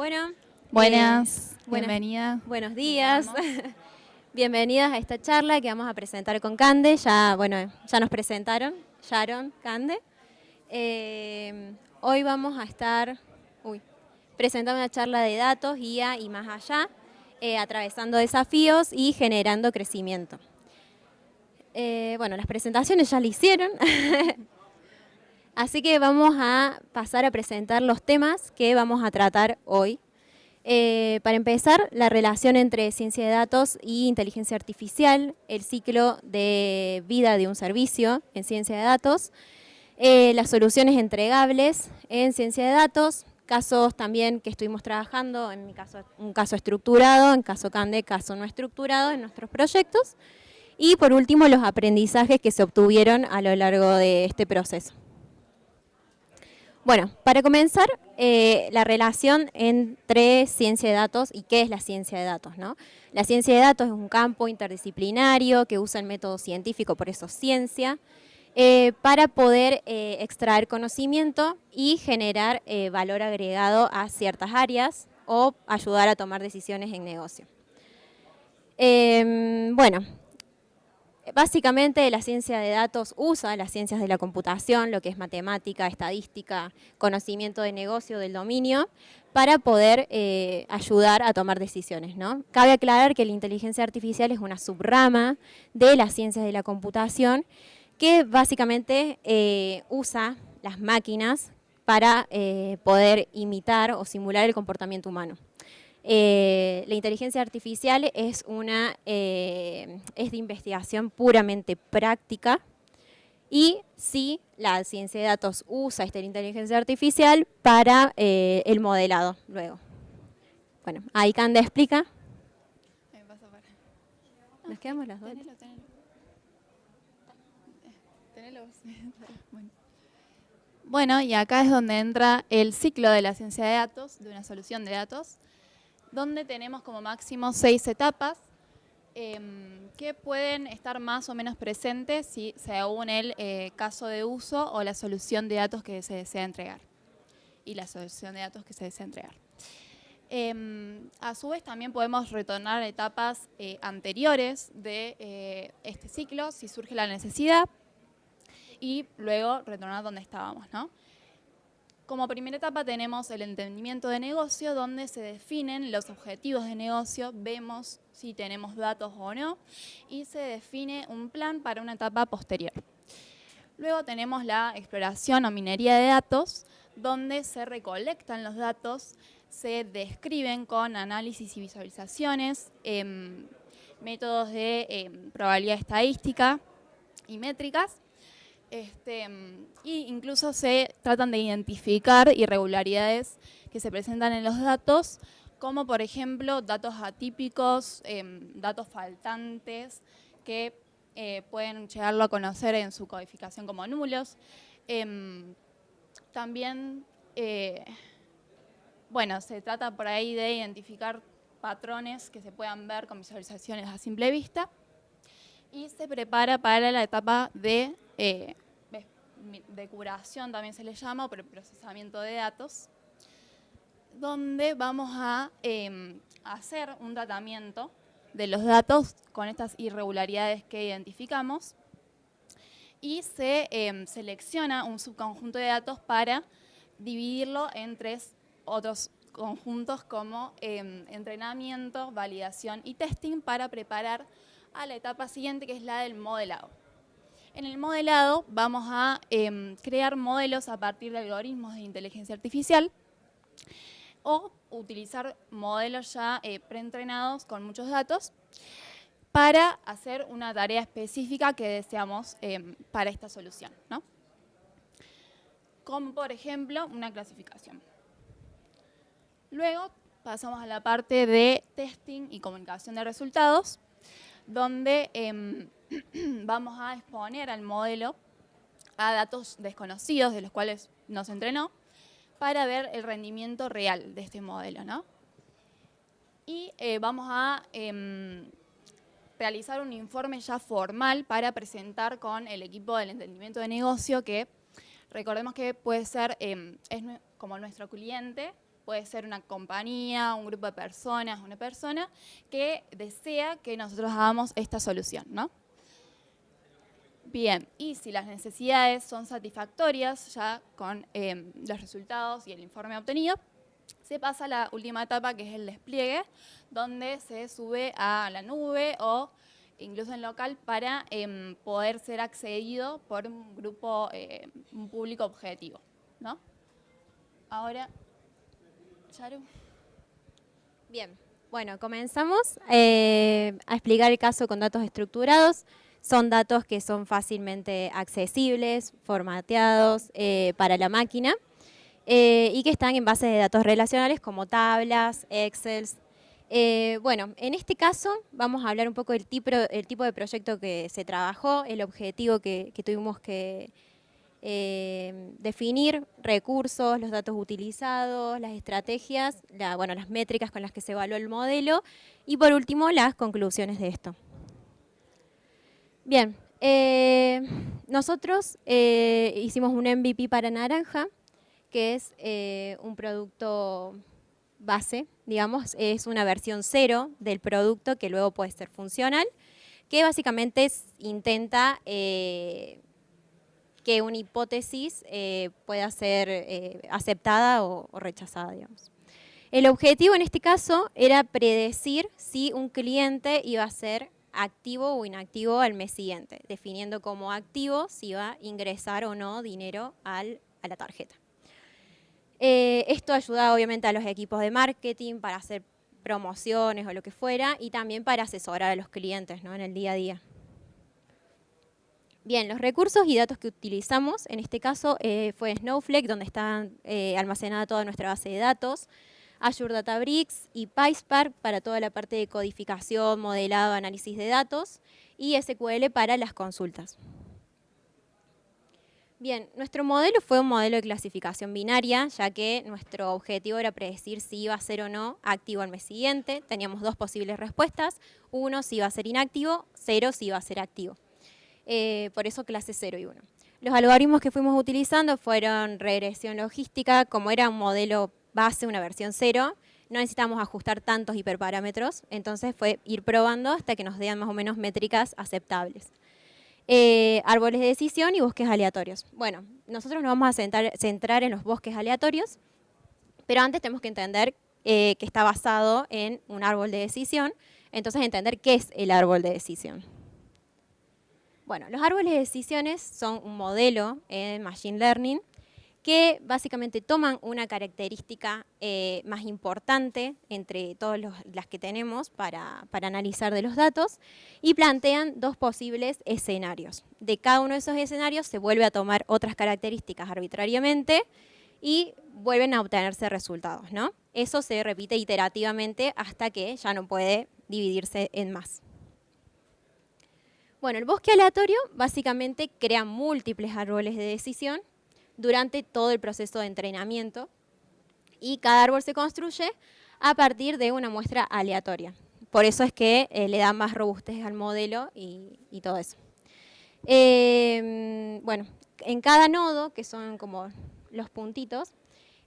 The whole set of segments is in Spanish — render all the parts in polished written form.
Bueno, Buenas, buenas- bienvenida. buenos días. Bienvenidas a esta charla que vamos a presentar con Cande. Ya nos presentaron, Sharon, Cande. Hoy vamos a estar presentando una charla de datos, guía y más allá, atravesando desafíos y generando crecimiento. Las presentaciones ya le hicieron. Así que vamos a pasar a presentar los temas que vamos a tratar hoy. Para empezar, la relación entre ciencia de datos y inteligencia artificial, el ciclo de vida de un servicio en ciencia de datos, las soluciones entregables en ciencia de datos, casos también que estuvimos trabajando, en mi caso un caso estructurado, en caso Cande, caso no estructurado en nuestros proyectos, y por último los aprendizajes que se obtuvieron a lo largo de este proceso. Bueno, para comenzar, la relación entre ciencia de datos y qué es la ciencia de datos, ¿no? La ciencia de datos es un campo interdisciplinario que usa el método científico, por eso ciencia, para poder extraer conocimiento y generar valor agregado a ciertas áreas o ayudar a tomar decisiones en negocio. Básicamente la ciencia de datos usa las ciencias de la computación, lo que es matemática, estadística, conocimiento de negocio, del dominio, para poder ayudar a tomar decisiones, ¿no? Cabe aclarar que la inteligencia artificial es una subrama de las ciencias de la computación que básicamente usa las máquinas para poder imitar o simular el comportamiento humano. La inteligencia artificial es de investigación puramente práctica y sí, la ciencia de datos usa esta inteligencia artificial para el modelado luego. Bueno, ahí Cande explica. Nos quedamos las dos. Tenelo vos. Bueno, y acá es donde entra el ciclo de la ciencia de datos, de una solución de datos, donde tenemos como máximo 6 etapas que pueden estar más o menos presentes según el caso de uso o la solución de datos que se desea entregar. Y la solución de datos que se desea entregar. A su vez también podemos retornar a etapas anteriores de este ciclo si surge la necesidad y luego retornar donde estábamos, ¿no? Como primera etapa tenemos el entendimiento de negocio, donde se definen los objetivos de negocio, vemos si tenemos datos o no, y se define un plan para una etapa posterior. Luego tenemos la exploración o minería de datos, donde se recolectan los datos, se describen con análisis y visualizaciones, métodos de probabilidad estadística y métricas. Y incluso se tratan de identificar irregularidades que se presentan en los datos, como por ejemplo datos atípicos, datos faltantes, que pueden llegarlo a conocer en su codificación como nulos. También, se trata por ahí de identificar patrones que se puedan ver con visualizaciones a simple vista. Y se prepara para la etapa de curación, también se le llama, o procesamiento de datos, donde vamos a hacer un tratamiento de los datos con estas irregularidades que identificamos y se selecciona un subconjunto de datos para dividirlo en 3 otros conjuntos como entrenamiento, validación y testing para preparar a la etapa siguiente, que es la del modelado. En el modelado vamos a crear modelos a partir de algoritmos de inteligencia artificial o utilizar modelos ya preentrenados con muchos datos para hacer una tarea específica que deseamos para esta solución, ¿no? Como por ejemplo una clasificación. Luego pasamos a la parte de testing y comunicación de resultados, donde vamos a exponer al modelo a datos desconocidos de los cuales nos entrenó para ver el rendimiento real de este modelo, ¿no? Y vamos a realizar un informe ya formal para presentar con el equipo del entendimiento de negocio, que recordemos que puede ser, es como nuestro cliente puede ser una compañía, un grupo de personas, una persona que desea que nosotros hagamos esta solución, ¿no? Bien, y si las necesidades son satisfactorias ya con los resultados y el informe obtenido, se pasa a la última etapa, que es el despliegue, donde se sube a la nube o incluso en local para poder ser accedido por un grupo, un público objetivo, ¿no? Ahora, Charu. Bien, bueno, comenzamos a explicar el caso con datos estructurados. Son datos que son fácilmente accesibles, formateados para la máquina y que están en bases de datos relacionales como tablas, Excel. Bueno, en este caso vamos a hablar un poco del tipo de proyecto que se trabajó, el objetivo que tuvimos que definir, recursos, los datos utilizados, las estrategias, las métricas con las que se evaluó el modelo y por último las conclusiones de esto. Bien, nosotros hicimos un MVP para naranja, que es un producto base, digamos, es una versión 0 del producto que luego puede ser funcional, que básicamente intenta que una hipótesis pueda ser aceptada o rechazada, digamos. El objetivo en este caso era predecir si un cliente iba a ser activo o inactivo al mes siguiente, definiendo como activo si iba a ingresar o no dinero a la tarjeta. Esto ayuda obviamente a los equipos de marketing para hacer promociones o lo que fuera y también para asesorar a los clientes, ¿no?, en el día a día. Bien, los recursos y datos que utilizamos, en este caso fue Snowflake, donde está almacenada toda nuestra base de datos, Azure Databricks y PySpark para toda la parte de codificación, modelado, análisis de datos y SQL para las consultas. Bien, nuestro modelo fue un modelo de clasificación binaria, ya que nuestro objetivo era predecir si iba a ser o no activo al mes siguiente. Teníamos dos posibles respuestas, 1 si iba a ser inactivo, 0 si iba a ser activo. Por eso clase 0 y 1. Los algoritmos que fuimos utilizando fueron regresión logística, como era un modelo base, una versión 0, no necesitamos ajustar tantos hiperparámetros, entonces fue ir probando hasta que nos den más o menos métricas aceptables. Árboles de decisión y bosques aleatorios. Bueno, nosotros nos vamos a centrar en los bosques aleatorios, pero antes tenemos que entender que está basado en un árbol de decisión, entonces entender qué es el árbol de decisión. Bueno, los árboles de decisiones son un modelo en Machine Learning que básicamente toman una característica más importante entre todas las que tenemos para analizar de los datos y plantean dos posibles escenarios. De cada uno de esos escenarios se vuelve a tomar otras características arbitrariamente y vuelven a obtenerse resultados, ¿no? Eso se repite iterativamente hasta que ya no puede dividirse en más. Bueno, el bosque aleatorio básicamente crea múltiples árboles de decisión durante todo el proceso de entrenamiento y cada árbol se construye a partir de una muestra aleatoria. Por eso es que le da más robustez al modelo y todo eso. Bueno, en cada nodo, que son como los puntitos,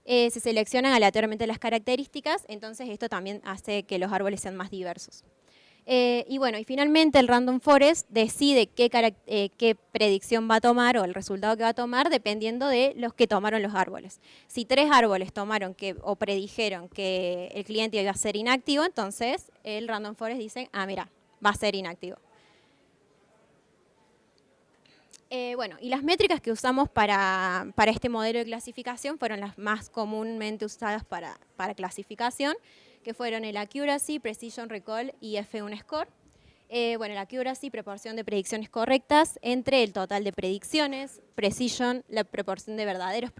se seleccionan aleatoriamente las características, entonces esto también hace que los árboles sean más diversos. Y bueno, y finalmente el Random Forest decide qué predicción va a tomar o el resultado que va a tomar dependiendo de los que tomaron los árboles. Si 3 árboles tomaron o predijeron que el cliente iba a ser inactivo, entonces el Random Forest dice, ah, mira, va a ser inactivo. Bueno, y las métricas que usamos para este modelo de clasificación fueron las más comúnmente usadas para clasificación, que fueron el Accuracy, Precision, Recall y F1 Score. Bueno, el Accuracy, proporción de predicciones correctas entre el total de predicciones, Precision, la proporción de verdaderos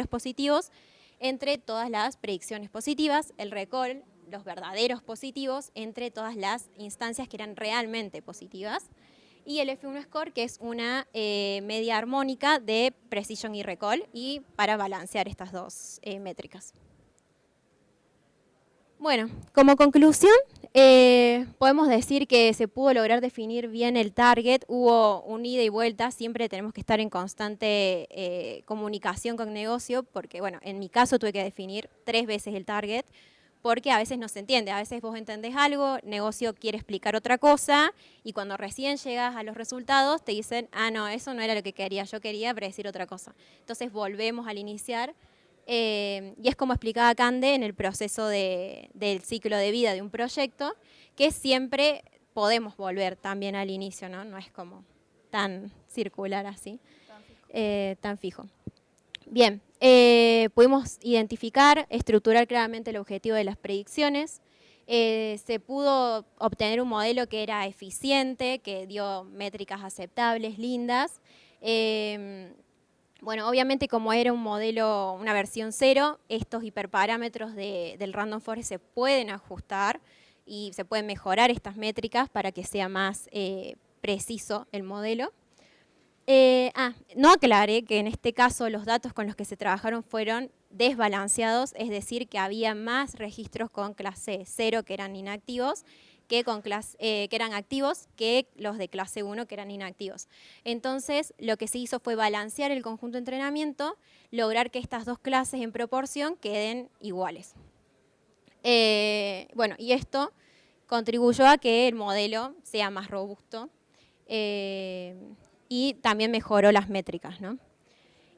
positivos entre todas las predicciones positivas, el Recall, los verdaderos positivos entre todas las instancias que eran realmente positivas, y el F1 Score, que es una media armónica de Precision y Recall, y para balancear estas dos métricas. Bueno, como conclusión, Podemos decir que se pudo lograr definir bien el target, hubo un ida y vuelta, siempre tenemos que estar en constante comunicación con negocio, porque bueno, en mi caso tuve que definir 3 veces el target, porque a veces no se entiende, a veces vos entendés algo, negocio quiere explicar otra cosa, y cuando recién llegas a los resultados te dicen, ah no, eso no era lo que quería, yo quería predecir otra cosa. Entonces volvemos al iniciar. Y es como explicaba Cande en el proceso del ciclo de vida de un proyecto, que siempre podemos volver también al inicio, ¿no? No es como tan circular así, tan fijo. Bien, pudimos identificar, estructurar claramente el objetivo de las predicciones. Se pudo obtener un modelo que era eficiente, que dio métricas aceptables, lindas. Bueno, obviamente como era un modelo, una versión 0, estos hiperparámetros del Random Forest se pueden ajustar y se pueden mejorar estas métricas para que sea más preciso el modelo. No aclaré que en este caso los datos con los que se trabajaron fueron desbalanceados, es decir, que había más registros con clase 0 que eran inactivos que eran activos que los de clase 1 que eran inactivos. Entonces, lo que se hizo fue balancear el conjunto de entrenamiento, lograr que estas dos clases en proporción queden iguales. Bueno, y esto contribuyó a que el modelo sea más robusto y también mejoró las métricas, ¿no?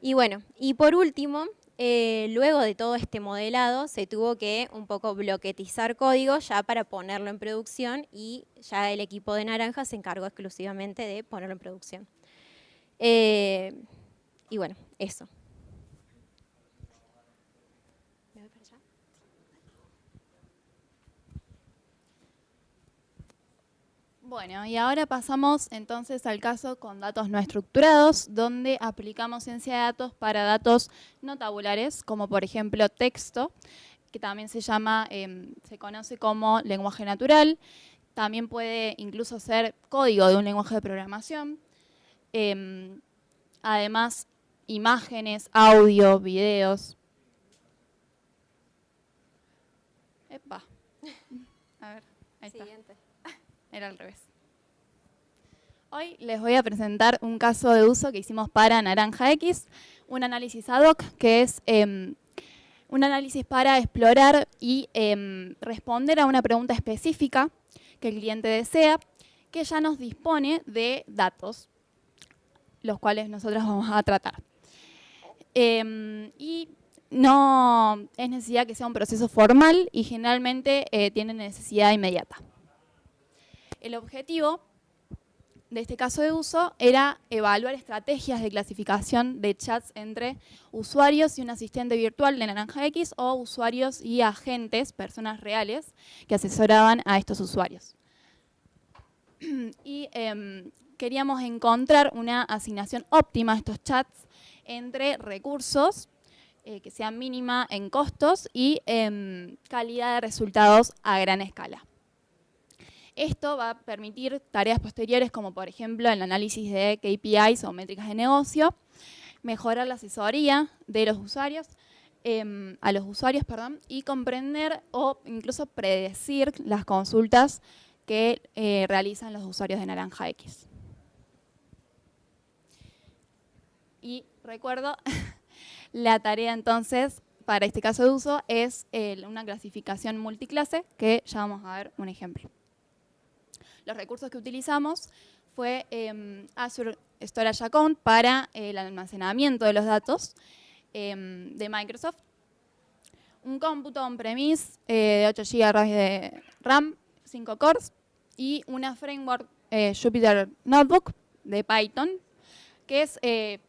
Y bueno, y por último, luego de todo este modelado, se tuvo que un poco bloquetizar código ya para ponerlo en producción y ya el equipo de Naranja se encargó exclusivamente de ponerlo en producción. Y bueno, eso. ¿Me voy para allá? Bueno, y ahora pasamos entonces al caso con datos no estructurados, donde aplicamos ciencia de datos para datos no tabulares, como por ejemplo texto, que también se conoce como lenguaje natural. También puede incluso ser código de un lenguaje de programación. Además, imágenes, audio, videos. Epa. A ver, ahí está. Siguiente. Era al revés. Hoy les voy a presentar un caso de uso que hicimos para Naranja X, un análisis ad hoc, que es un análisis para explorar y responder a una pregunta específica que el cliente desea, que ya nos dispone de datos, los cuales nosotros vamos a tratar. Y no es necesidad que sea un proceso formal y generalmente tiene necesidad inmediata. El objetivo de este caso de uso era evaluar estrategias de clasificación de chats entre usuarios y un asistente virtual de Naranja X o usuarios y agentes, personas reales, que asesoraban a estos usuarios. Y queríamos encontrar una asignación óptima a estos chats entre recursos, que sean mínima en costos, y calidad de resultados a gran escala. Esto va a permitir tareas posteriores como por ejemplo el análisis de KPIs o métricas de negocio, mejorar la asesoría de los usuarios, a los usuarios, y comprender o incluso predecir las consultas que realizan los usuarios de Naranja X. Y recuerdo, la tarea entonces para este caso de uso es una clasificación multiclase, que ya vamos a ver un ejemplo. Los recursos que utilizamos fue Azure Storage Account para el almacenamiento de los datos de Microsoft, un cómputo on-premise de 8 GB de RAM, 5 cores, y una framework Jupyter Notebook de Python, que es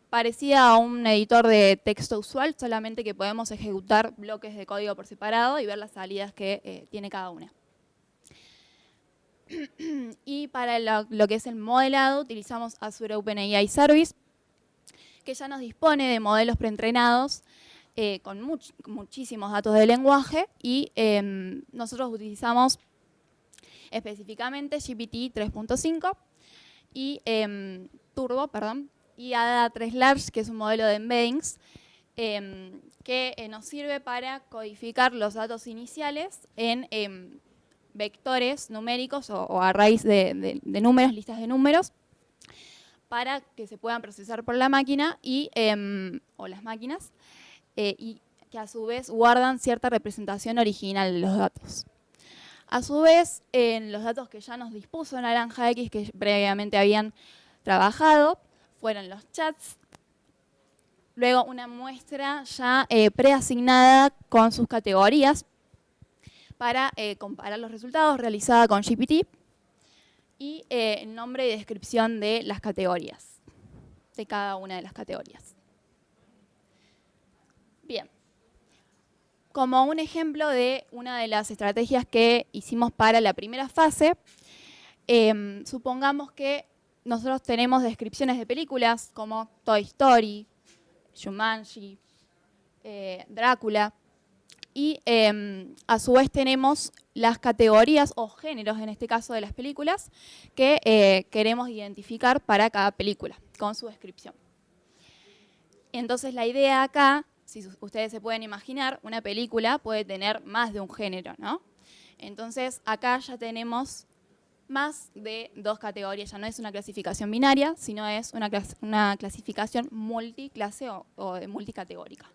parecida a un editor de texto usual, solamente que podemos ejecutar bloques de código por separado y ver las salidas que tiene cada una. Y para lo que es el modelado utilizamos Azure OpenAI Service, que ya nos dispone de modelos preentrenados con muchísimos datos de lenguaje, y nosotros utilizamos específicamente GPT 3.5 y Turbo, y Ada3 Large, que es un modelo de embeddings que nos sirve para codificar los datos iniciales en vectores numéricos o arrays de números, listas de números, para que se puedan procesar por la máquina o las máquinas, y que a su vez guardan cierta representación original de los datos. A su vez, en los datos que ya nos dispuso Naranja X, que previamente habían trabajado, fueron los chats, luego una muestra ya preasignada con sus categorías para comparar los resultados, realizada con GPT, y el nombre y descripción de las categorías, de cada una de las categorías. Bien. Como un ejemplo de una de las estrategias que hicimos para la primera fase, supongamos que nosotros tenemos descripciones de películas como Toy Story, Jumanji, Drácula, y a su vez tenemos las categorías o géneros, en este caso de las películas, que queremos identificar para cada película, con su descripción. Entonces la idea acá, si ustedes se pueden imaginar, una película puede tener más de un género, ¿no? Entonces acá ya tenemos más de 2 categorías, ya no es una clasificación binaria, sino es una clasificación multiclase o multicategórica.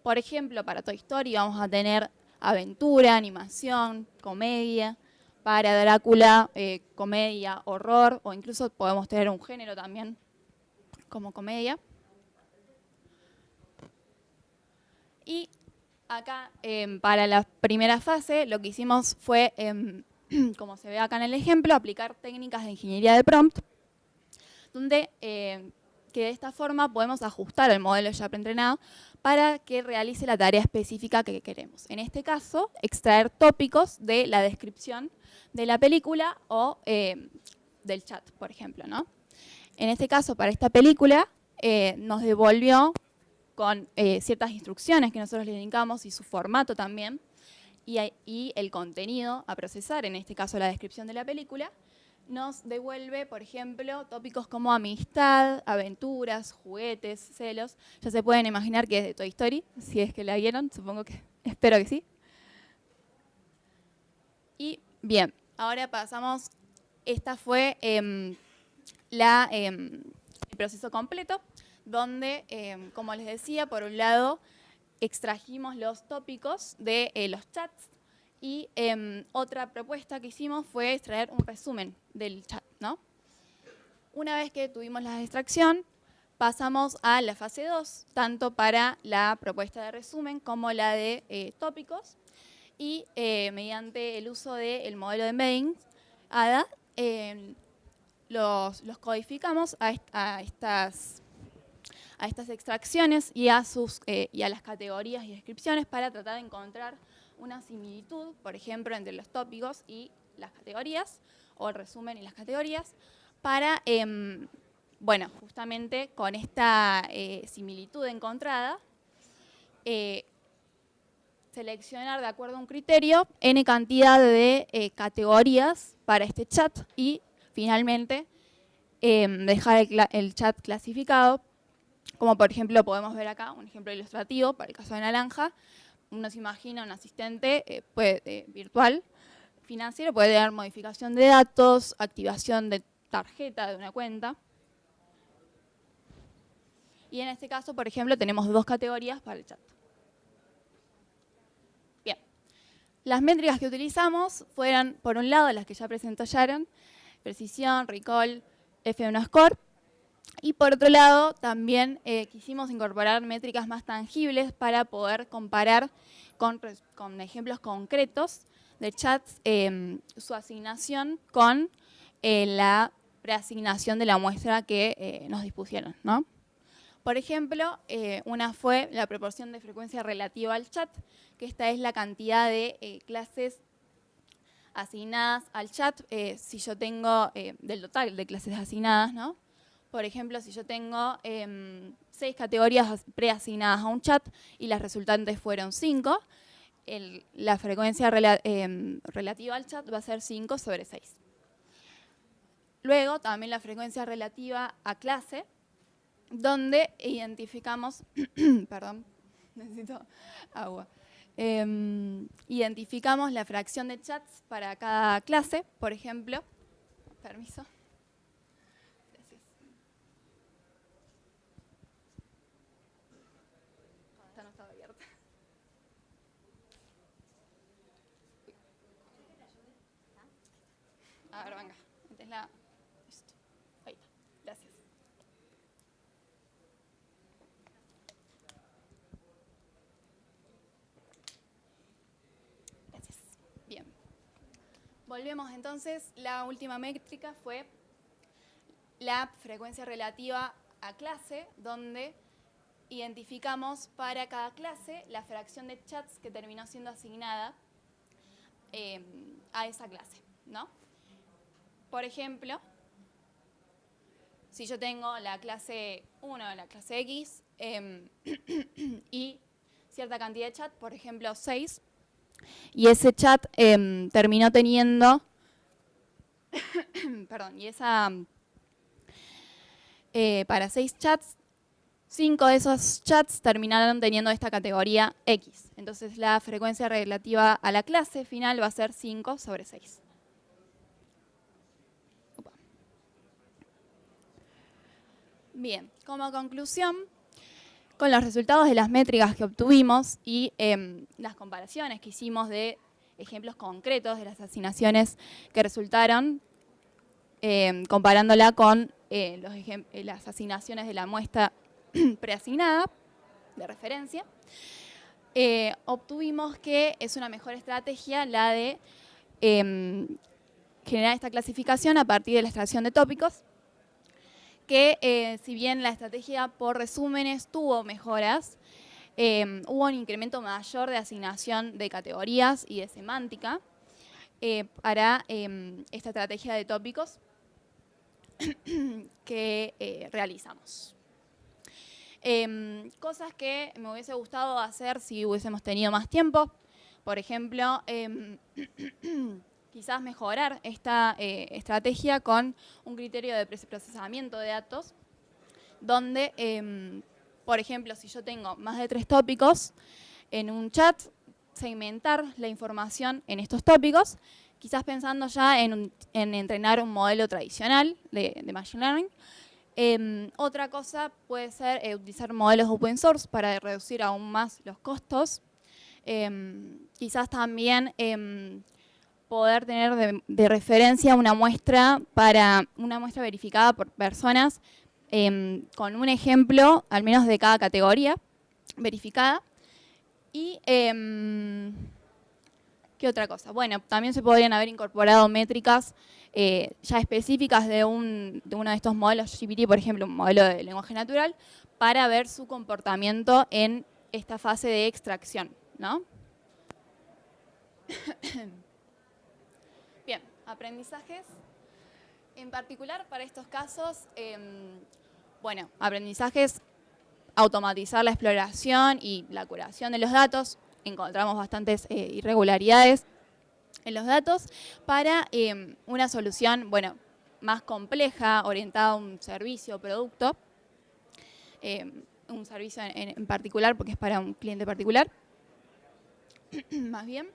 Por ejemplo, para Toy Story vamos a tener aventura, animación, comedia. Para Drácula, comedia, horror, o incluso podemos tener un género también como comedia. Y acá, para la primera fase, lo que hicimos fue, como se ve acá en el ejemplo, aplicar técnicas de ingeniería de prompt, donde que de esta forma podemos ajustar el modelo ya preentrenado para que realice la tarea específica que queremos. En este caso, extraer tópicos de la descripción de la película o del chat, por ejemplo, ¿no? En este caso, para esta película, nos devolvió con ciertas instrucciones que nosotros le indicamos y su formato también, y el contenido a procesar, en este caso la descripción de la película, nos devuelve, por ejemplo, tópicos como amistad, aventuras, juguetes, celos. Ya se pueden imaginar que es de Toy Story, si es que la vieron, espero que sí. Y bien, ahora pasamos, esta fue el proceso completo, donde, como les decía, por un lado, extrajimos los tópicos de los chats, y otra propuesta que hicimos fue extraer un resumen del chat, ¿no? Una vez que tuvimos la extracción, pasamos a la fase 2, tanto para la propuesta de resumen como la de tópicos, y mediante el uso del modelo de embedding, ADA, los codificamos a estas extracciones y a las categorías y descripciones para tratar de encontrar una similitud, por ejemplo, entre los tópicos y las categorías, o el resumen y las categorías, para, bueno, justamente con esta similitud encontrada, seleccionar de acuerdo a un criterio n cantidad de categorías para este chat y finalmente dejar el chat clasificado, como por ejemplo podemos ver acá, un ejemplo ilustrativo para el caso de Naranja. Uno se imagina un asistente virtual financiero, puede dar modificación de datos, activación de tarjeta de una cuenta. Y en este caso, por ejemplo, tenemos 2 categorías para el chat. Bien. Las métricas que utilizamos fueron, por un lado, las que ya presentó Sharon, precisión, recall, F1 score. Y por otro lado, también quisimos incorporar métricas más tangibles para poder comparar con ejemplos concretos de chats su asignación con la preasignación de la muestra que nos dispusieron, ¿no? Por ejemplo, una fue la proporción de frecuencia relativa al chat, que esta es la cantidad de clases asignadas al chat, si yo tengo del total de clases asignadas, ¿no? Por ejemplo, si yo tengo 6 categorías preasignadas a un chat y las resultantes fueron 5, la frecuencia relativa al chat va a ser 5 sobre 6. Luego, también la frecuencia relativa a clase, donde identificamos, perdón, necesito agua, Identificamos la fracción de chats para cada clase, por ejemplo. Permiso. Gracias. Esta no estaba abierta. A ver, venga. Esta es la... Listo. Ahí está. Gracias. Gracias. Bien. Volvemos entonces. La última métrica fue la frecuencia relativa a clase, donde identificamos para cada clase la fracción de chats que terminó siendo asignada a esa clase, ¿no? Por ejemplo, si yo tengo la clase 1 o la clase X y cierta cantidad de chat, por ejemplo 6, y ese chat terminó teniendo, perdón, y esa, para 6 chats, 5 de esos chats terminaron teniendo esta categoría X. Entonces la frecuencia relativa a la clase final va a ser 5 sobre 6. Bien, como conclusión, con los resultados de las métricas que obtuvimos y las comparaciones que hicimos de ejemplos concretos de las asignaciones que resultaron, comparándola con las asignaciones de la muestra preasignada de referencia, obtuvimos que es una mejor estrategia la de generar esta clasificación a partir de la extracción de tópicos, que si bien la estrategia por resúmenes tuvo mejoras, hubo un incremento mayor de asignación de categorías y de semántica para esta estrategia de tópicos que realizamos. Cosas que me hubiese gustado hacer si hubiésemos tenido más tiempo. Por ejemplo, quizás mejorar esta estrategia con un criterio de preprocesamiento de datos, donde, por ejemplo, si yo tengo más de 3 tópicos en un chat, segmentar la información en estos tópicos, quizás pensando ya en entrenar un modelo tradicional de Machine Learning. Otra cosa puede ser utilizar modelos open source para reducir aún más los costos. Quizás también poder tener de referencia una muestra verificada por personas con un ejemplo, al menos de cada categoría verificada. Y ¿qué otra cosa? Bueno, también se podrían haber incorporado métricas ya específicas de uno de estos modelos GPT, por ejemplo, un modelo de lenguaje natural, para ver su comportamiento en esta fase de extracción, ¿no? Bien, aprendizajes. En particular, para estos casos, bueno, aprendizajes, automatizar la exploración y la curación de los datos. Encontramos bastantes irregularidades en los datos para una solución, bueno, más compleja, orientada a un servicio o producto, un servicio en particular porque es para un cliente particular. Más bien,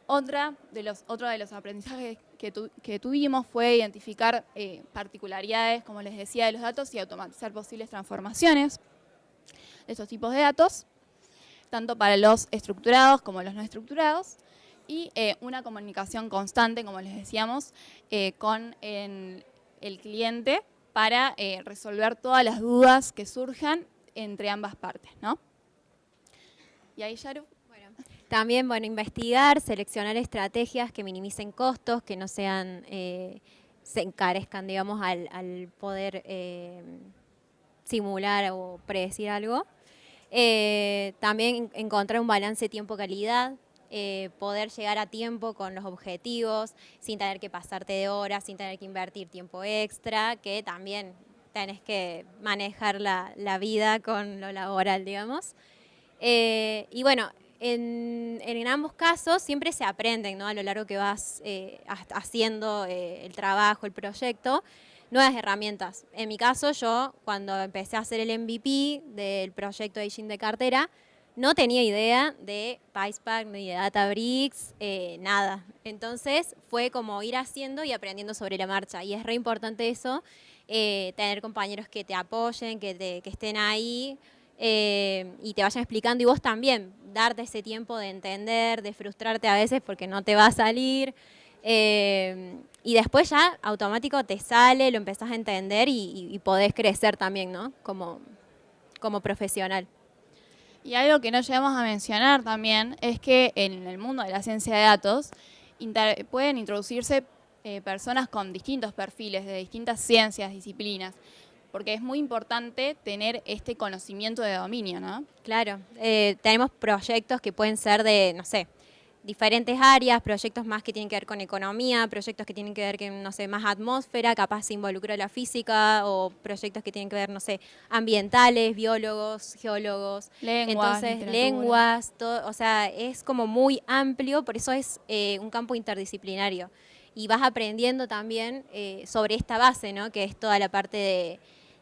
otro de los aprendizajes que tuvimos fue identificar particularidades, como les decía, de los datos y automatizar posibles transformaciones de estos tipos de datos, tanto para los estructurados como los no estructurados, y una comunicación constante, como les decíamos, con el cliente para resolver todas las dudas que surjan entre ambas partes, ¿no? Y ahí, Yaru. También, bueno, investigar, seleccionar estrategias que minimicen costos, que no sean, se encarezcan, digamos, al poder simular o predecir algo. También encontrar un balance tiempo-calidad, poder llegar a tiempo con los objetivos, sin tener que pasarte de horas, sin tener que invertir tiempo extra, que también tenés que manejar la vida con lo laboral, digamos. Y bueno, en ambos casos siempre se aprenden, ¿no? A lo largo que vas haciendo el trabajo, el proyecto, nuevas herramientas. En mi caso, yo cuando empecé a hacer el MVP del proyecto de Aging de cartera, no tenía idea de PySpark ni de Databricks, nada. Entonces fue como ir haciendo y aprendiendo sobre la marcha. Y es re importante eso, tener compañeros que te apoyen, que estén ahí y te vayan explicando. Y vos también, darte ese tiempo de entender, de frustrarte a veces porque no te va a salir. Y después ya automático te sale, lo empezás a entender y podés crecer también, ¿no? Como profesional. Y algo que no llegamos a mencionar también es que en el mundo de la ciencia de datos pueden introducirse personas con distintos perfiles, de distintas ciencias, disciplinas, porque es muy importante tener este conocimiento de dominio, ¿no? Claro, tenemos proyectos que pueden ser de, no sé, diferentes áreas, proyectos más que tienen que ver con economía, proyectos que tienen que ver con, no sé, más atmósfera, capaz se involucró la física, o proyectos que tienen que ver, no sé, ambientales, biólogos, geólogos. Lenguas, Entonces, literatura. lenguas, todo, o sea, es como muy amplio, por eso es un campo interdisciplinario. Y vas aprendiendo también sobre esta base, ¿no? Que es toda la parte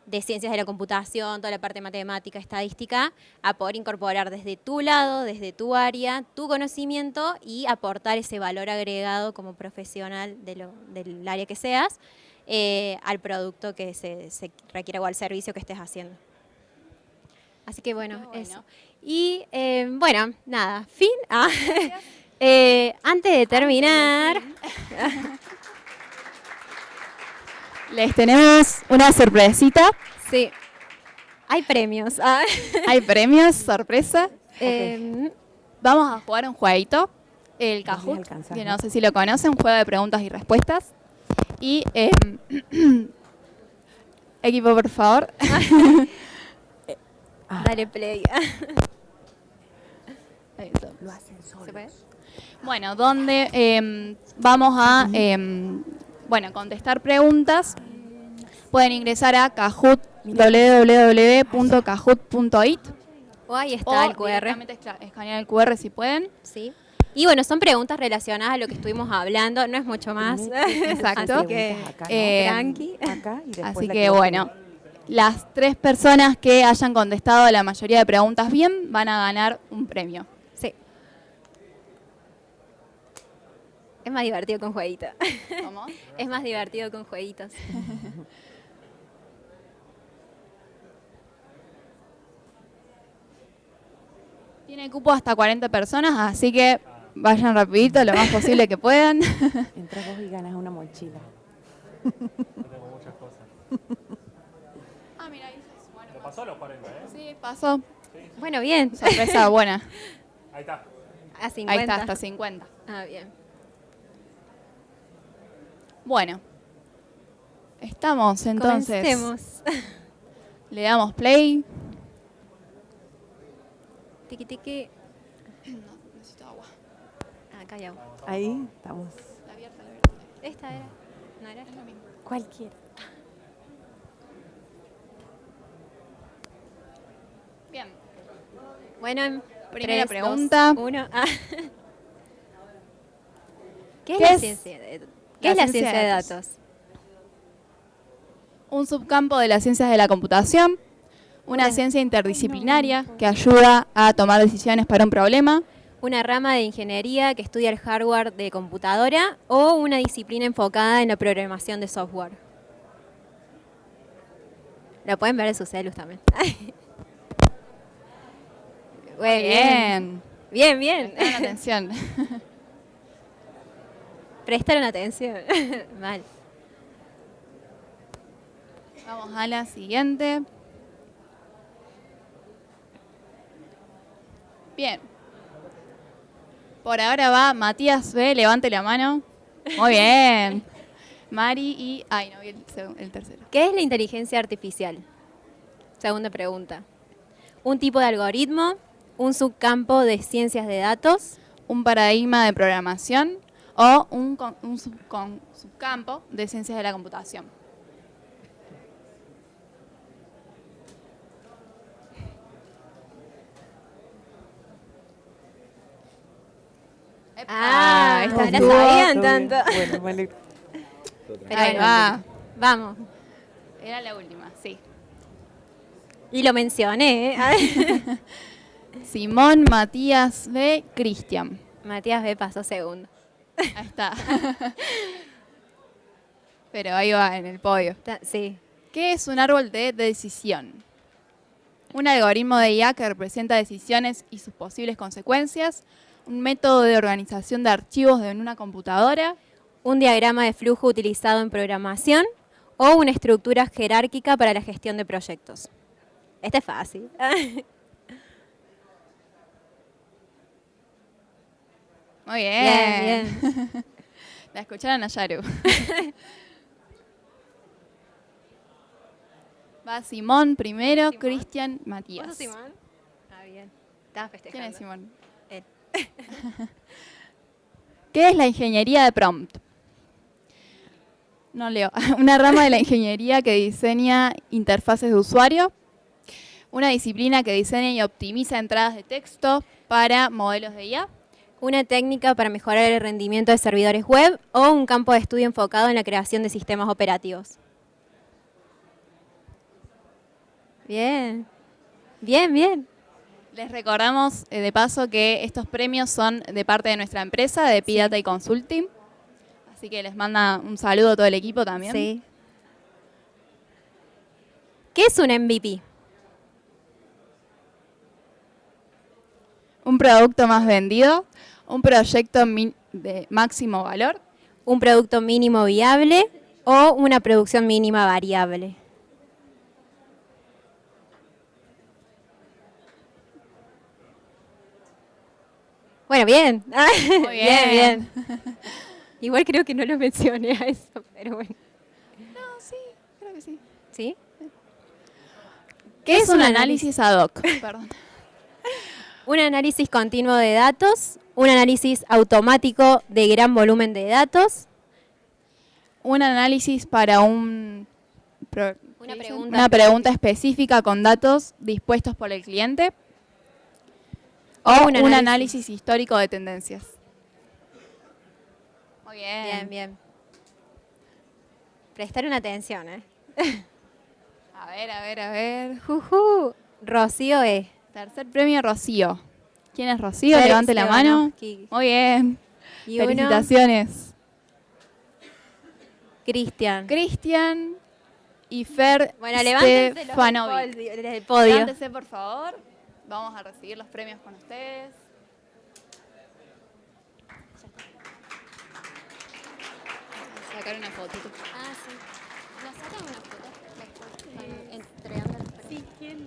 de ciencias de la computación, toda la parte de matemática, estadística, a poder incorporar desde tu lado, desde tu área, tu conocimiento y aportar ese valor agregado como profesional del área que seas al producto que se requiera o al servicio que estés haciendo. Así que bueno, eso. Y bueno, nada, fin. Antes de terminar... Les tenemos una sorpresita. Sí. Hay premios. Hay premios, sorpresa. Okay. Vamos a jugar un jueguito, el Kahoot, que no sé si lo conocen, un juego de preguntas y respuestas. Y, equipo, por favor. Dale play. Lo hacen solos. ¿Se puede? Bueno, donde vamos a contestar preguntas. Pueden ingresar a Kahoot, www.kahoot.it. O ahí está el QR. Directamente escanear el QR si pueden. Sí. Y bueno, son preguntas relacionadas a lo que estuvimos hablando, no es mucho más. Exacto. Así que acá, tranqui. Acá y después así la que bueno, las 3 personas que hayan contestado la mayoría de preguntas bien van a ganar un premio. Sí. Es más divertido con jueguitos. ¿Cómo? Es más divertido con jueguitos. Tiene cupo hasta 40 personas, así que vayan rapidito, lo más posible que puedan. Entras vos y ganas una mochila. No tengo muchas cosas. Mira, ahí se sumaron. ¿Lo pasó a los 40, eh? Sí, pasó. Bueno, bien. Sorpresa buena. Ahí está. A 50. Ahí está, hasta 50. Ah, bien. Bueno. Estamos entonces. Comencemos. Le damos play. Tiki tiki. No, necesito agua. Acá hay agua. Ahí estamos. La abierta. Esta era. ¿No era esta? Cualquiera. Bien. Bueno, Primera pregunta. 1. ¿Qué es ¿Qué la es ciencia de datos? Un subcampo de las ciencias de la computación. Una ciencia interdisciplinaria que ayuda a tomar decisiones para un problema. Una rama de ingeniería que estudia el hardware de computadora o una disciplina enfocada en la programación de software. Lo pueden ver en sus celus también. Bien. Bien. Prestaron atención. Prestaron atención. Mal. Vamos a la siguiente. Bien. Por ahora va Matías B, levante la mano. Muy bien. Mari y... Ay, no vi el tercero. ¿Qué es la inteligencia artificial? Segunda pregunta. Un tipo de algoritmo, un subcampo de ciencias de datos, Un paradigma de programación o un subcampo de ciencias de la computación. Ah, esta no estuvo- sabían tanto. Bueno, vale. Pero Ahí bueno, va. Vamos. Era la última, sí. Y lo mencioné, ¿eh? Simón, Matías B, Cristian. Matías B pasó segundo. Ahí está. Pero ahí va, en el podio. Sí. ¿Qué es un árbol de decisión? Un algoritmo de IA que representa decisiones y sus posibles consecuencias. Un método de organización de archivos en una computadora. Un diagrama de flujo utilizado en programación o una estructura jerárquica para la gestión de proyectos. Este es fácil. Muy bien. Bien, bien. La escucharon a Yaru. Va Simón primero, Simón. Cristian, Matías. ¿Vos sos Simón? Ah, bien. Estaba festejando. ¿Quién es Simón? Él. ¿Qué es la ingeniería de prompt? No leo. Una rama de la ingeniería que diseña interfaces de usuario. Una disciplina que diseña y optimiza entradas de texto para modelos de IA. Una técnica para mejorar el rendimiento de servidores web o un campo de estudio enfocado en la creación de sistemas operativos. Bien. Bien, bien. Les recordamos de paso que estos premios son de parte de nuestra empresa, de Pidata y Consulting. Así que les manda un saludo a todo el equipo también. Sí. ¿Qué es un MVP? Un producto más vendido, un proyecto de máximo valor, Un producto mínimo viable o una producción mínima variable. Bueno, bien. Muy bien. Igual creo que no lo mencioné a eso, pero bueno. No, sí, creo que sí. ¿Sí? ¿Qué es un análisis ad hoc? Perdón. Un análisis continuo de datos, un análisis automático de gran volumen de datos. Un análisis para una pregunta pregunta específica con datos dispuestos por el cliente. O Un un análisis. análisis histórico de tendencias. Muy bien. Bien, bien. Prestaron atención, ¿eh? A ver. Juju. Rocío E. Tercer premio, Rocío. ¿Quién es Rocío? Fer Levante la mano. Stevanovsky. Muy bien. Y uno, Felicitaciones. Cristian. Cristian y Fer Bueno, levántense los Stefanovic. del podio. Levántese, por favor. Vamos a recibir los premios con ustedes. Sacar una fotito. Ah, sí. ¿Nos sacan una foto después? Entregando los premios. Sí, ¿quién?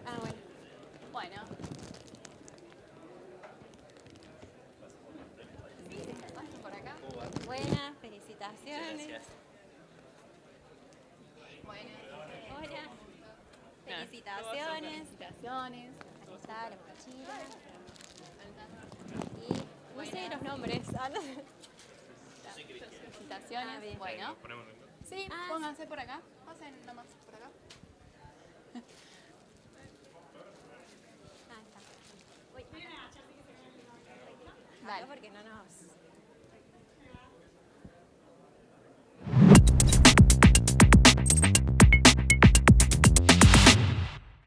Ah, bueno. Bueno. Paso por acá. Buenas, felicitaciones. Bueno. Hola. Felicitaciones. Felicitaciones. Ahí está la mochila. Y no sé los nombres. Ah, no sé. Felicitaciones. Ah, bien. Bueno. Sí, Ah, pónganse por acá. Pasen nomás por acá. Ah, está. Uy. Dale. Porque no nos...